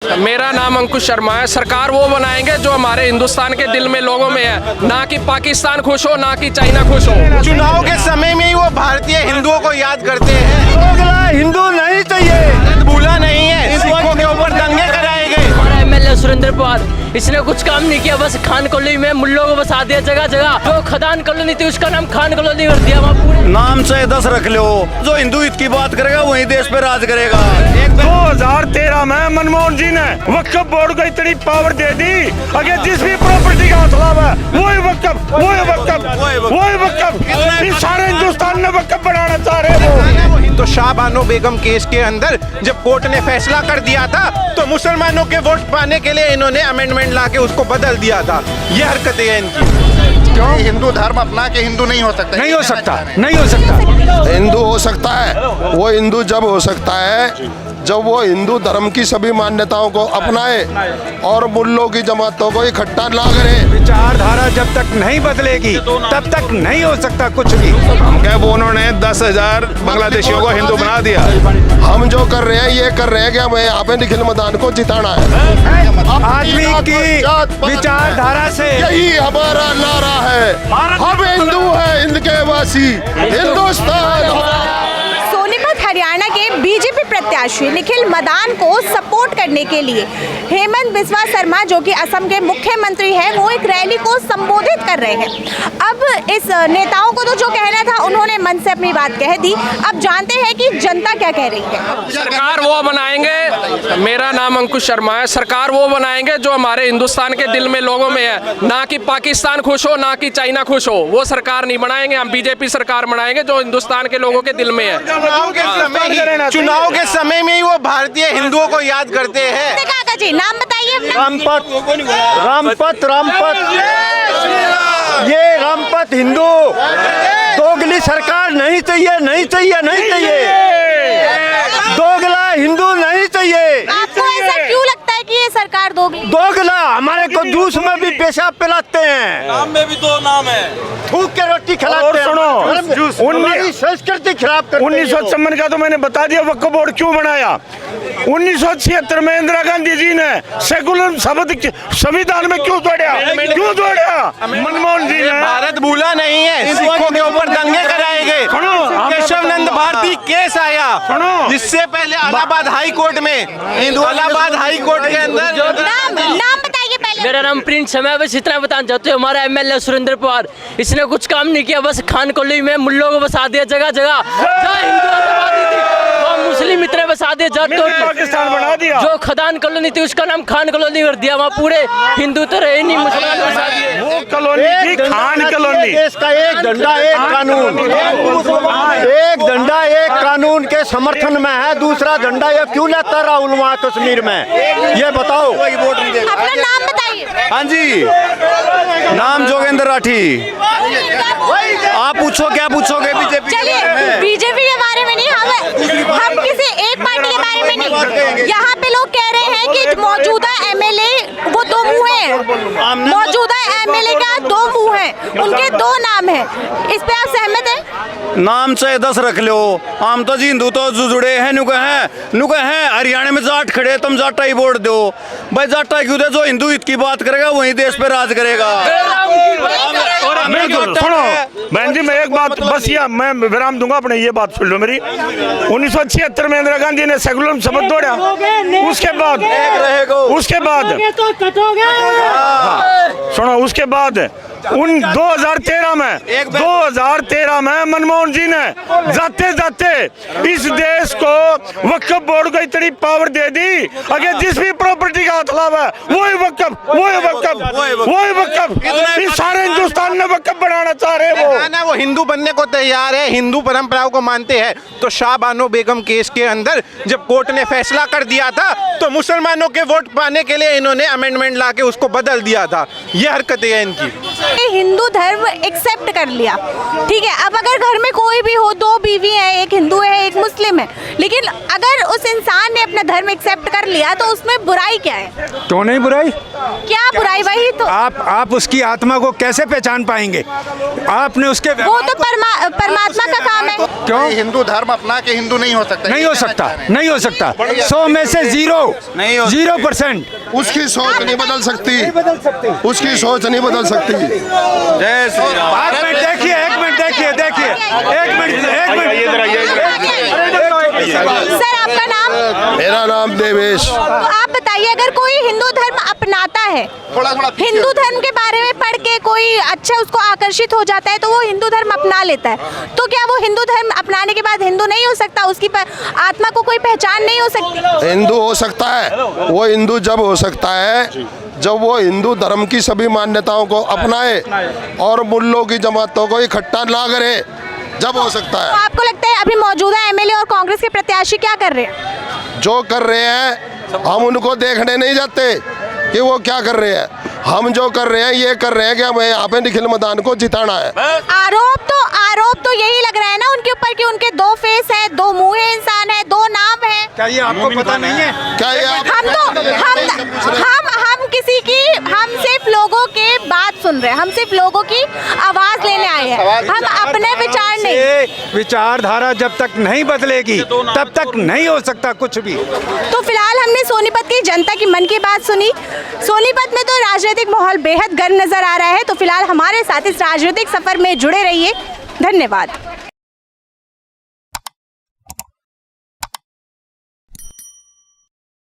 मेरा नाम अंकुश शर्मा है। सरकार वो बनाएंगे जो हमारे हिंदुस्तान के दिल में, लोगों में है, ना कि पाकिस्तान खुश हो, ना कि चाइना खुश हो। चुनाव के समय में ही वो भारतीय हिंदुओं को याद करते हैं। हिंदू नहीं चाहिए, भूला नहीं है, सिखों के ऊपर दंगे कराए गए। हमारा एमएलए सुरेंद्र पवार, इसने कुछ काम नहीं किया, बस खान कॉलोनी में मुल्लों को बसा दिया जगह जगह। जो खदान कॉलोनी थी उसका नाम खान कॉलोनी कर दिया वहाँ पूरे। नाम से 10 रख लो, जो हिंदू हित की बात करेगा वही देश पे राज करेगा। 2013 में मनमोहन जी ने वक्फ बोर्ड को इतनी पावर दे दी, अगर जिस भी प्रॉपर्टी का हथलाव है वही वक्फ, वही वक्फ, वही वक्फ। इस सारे हिंदुस्तान में वक्फ बनाना चाह रहे हो। तो शाहबानो बेगम केस के अंदर जब कोर्ट ने फैसला कर दिया था तो मुसलमानों के वोट पाने के लिए इन्होंने अमेंडमेंट लाके उसको बदल दिया था। ये हरकतें हैं इनकी। क्यों? हिंदू धर्म अपना के हिंदू नहीं हो सकता? नहीं हो सकता, नहीं हो सकता। हिंदू हो सकता है, वो हिंदू जब हो सकता है जब वो हिंदू धर्म की सभी मान्यताओं को अपनाए और मुल्लों की जमातों को इकट्ठा ना करे। विचारधारा जब तक नहीं बदलेगी तब तक नहीं हो सकता कुछ भी। हम क्या वो उन्होंने 10,000 बांग्लादेशियों को हिंदू बना दिया। हम जो कर रहे हैं ये कर रहे हैं कि हमें यहाँ पे निखिल मदान को जिताना है। आदमी की विचारधारा से यही हमारा नारा है, हम हिंदू हैं, हिंद के वासी, हिंदुस्तान। सोनीपत हरियाणा के बीजेपी प्रत्याशी निखिल मदान को सपोर्ट करने के लिए हेमंत बिस्वा शर्मा, जो कि असम के मुख्यमंत्री हैं, वो एक रैली को संबोधित कर रहे हैं। अब इस नेताओं को तो जो कहना था उन्होंने मन से अपनी बात कह दी। अब जानते हैं कि जनता क्या कह रही है। सरकार वो बनाएंगे, मेरा नाम अंकुश शर्मा है। सरकार वो बनाएंगे जो हमारे हिंदुस्तान के दिल में, लोगों में है, ना कि पाकिस्तान खुश हो, ना कि चाइना खुश हो। वो सरकार नहीं बनाएंगे, हम बीजेपी सरकार बनाएंगे जो हिंदुस्तान के लोगों के दिल में है। चुनाव के समय में ही वो भारतीय हिंदुओं को याद करते हैं। काका जी नाम बताइए अपना। रामपत, ये रामपत हिंदू दोगली सरकार नहीं चाहिए, नहीं चाहिए, नहीं चाहिए। दोगला हिंदू नहीं चाहिए। आपको ऐसा क्यों लगता है कि ये सरकार दोगली? दोगला हमारे को जूस में भी पेशाब पिलाते हैं, नाम में भी 2 नाम है। थूक के रोटी खिलाते हैं। सुनो, हमारी संस्कृति खराब करते हैं। 1956 का तो मैंने बता दिया वक्फ बोर्ड क्यों बनाया। 1976 में इंदिरा गांधी जी ने सेकुलर शब्द संविधान में क्यों तोड़ा, क्यों तोड़ा? मनमोहन जी ने। भारत भूला नहीं है, सिखों के ऊपर दंगे कराए गए। केशव नंद भारती केस आया, जिससे पहले इलाहाबाद हाई कोर्ट में, इलाहाबाद हाई कोर्ट के अंदर। नाम बताइए पहले। मेरा नाम प्रिंस है। मैं बस इतना बताना चाहती हूँ, हमारा एमएलए सुरेंद्र पवार, इसने कुछ काम नहीं किया, बस खान कॉलोनी में मुल्लों को बसा दिया जगह जगह। मुस्लिम इतने बसा दिए, पाकिस्तान बना दिया। जो खदान कॉलोनी थी उसका नाम खान कॉलोनी कर दिया। वहाँ पूरे हिंदू तो रहे नहीं, मुसलमान बसा दिए। वो कॉलोनी थी खान कॉलोनी। देश का एक झंडा एक कानून, एक झंडा एक कानून के समर्थन में है। दूसरा झंडा ये क्यों लेता राहुल वहाँ कश्मीर में, ये बताओ। अपना नाम बताइए। हाँ जी, नाम जोगेंद्र राठी। आप पूछो, क्या पूछोगे? बीजेपी चलिए, बीजेपी के बारे में नहीं, हम किसी एक पार्टी के बारे में नहीं। यहाँ पे लोग कह रहे हैं कि मौजूदा एमएलए वो 2 मुंह हैं। मौजूदा एमएलए का 2 मुंह हैं, उनके 2 नाम हैं। इस पे आप सहमत हैं? नाम से 10 रख लो, हम तो हिंदू तो जुड़े हैं। नुके हैं हरियाणा में जाट खड़े, तुम जाटा ही वोट दो भाई। जाटा क्यों दे? जो हिंदू हित की बात करेगा वही देश पे राज करेगा। सुनो बहन जी, मैं एक बात बस ये मैं विराम दूंगा, अपने ये बात सुन लो मेरी। 1976 में इंदिरा गांधी ने सेकुलर शब्द तोड़ा, उसके बाद सुनो, उसके बाद 2013 में मनमोहन जी ने जाते जाते इस देश को वक्फ बोर्ड को इतनी पावर दे दी, अगर जिस भी प्रॉपर्टी का हथलाव है वही वक्फ, वही वक्फ, वही वक्फ। इस सारे हिंदुस्तान में वक्फ बनाना चाह रहे हैं। वो हिंदू बनने को तैयार है, हिंदू परंपराओं को मानते हैं। तो शाहबानो बेगम केस के अंदर जब कोर्ट ने फैसला कर दिया था तो मुसलमानों के वोट पाने के लिए इन्होंने अमेंडमेंट लाके उसको बदल दिया था। ये हरकतें हैं इनकी। हिंदू धर्म एक्सेप्ट कर लिया, ठीक है। अब अगर घर में कोई भी हो, दो बीवी है, एक हिंदू है एक मुस्लिम है, लेकिन अगर उस इंसान ने अपना धर्म एक्सेप्ट कर लिया तो उसमें बुराई क्या है? क्यों नहीं बुराई? क्या बुराई? वही तो आप उसकी आत्मा को कैसे पहचान पाएंगे? आपने उसके वो तो परमात्मा का काम है। क्यों? हिंदू धर्म अपना के हिंदू नहीं हो सकता। नहीं हो सकता, नहीं हो सकता। 100 में से 0%। उसकी सोच नहीं बदल सकती, उसकी सोच नहीं बदल सकती। जय श्री राम। एक मिनट देखिए, सर आपका नाम? मेरा नाम देवेश। तो आप बताइए, अगर कोई हिंदू धर्म अपनाता है, हिंदू धर्म के बारे में पढ़ के कोई अच्छा उसको आकर्षित हो जाता है तो वो हिंदू धर्म अपना लेता है, तो क्या वो हिंदू धर्म अपनाने के बाद हिंदू नहीं हो सकता? उसकी आत्मा को कोई पहचान नहीं हो सकती? हिंदू हो सकता है, वो हिंदू जब हो सकता है जब वो हिंदू धर्म की सभी मान्यताओं को अपनाए और मुल्लों की जमातों को इकट्ठा ना करे, जब हो सकता तो है। आपको लगता है अभी मौजूदा एमएलए और कांग्रेस के प्रत्याशी क्या कर रहे हैं? जो कर रहे हैं हम उनको देखने नहीं जाते कि वो क्या कर रहे हैं। हम जो कर रहे हैं ये कर रहे हैं कि हमें यहाँ पे निखिल मदान को जिताना है। आरोप तो यही लग रहा है ना उनके ऊपर कि उनके दो फेस है, दो मुंह इंसान है, दो नाम है। क्या ये आपको पता नहीं है? क्या ये हम सिर्फ लोगों के बात सुन रहे हैं, हम सिर्फ लोगों की आवाज लेने आए हैं, हम अपने विचार नहीं। विचारधारा जब तक नहीं बदलेगी तब तक नहीं हो सकता कुछ भी। तो फिलहाल हमने सोनीपत की जनता की मन की बात सुनी। सोनीपत में तो राजनीतिक माहौल बेहद गर्म नजर आ रहा है। तो फिलहाल हमारे साथ इस राजनीतिक सफर में जुड़े रहिए। धन्यवाद।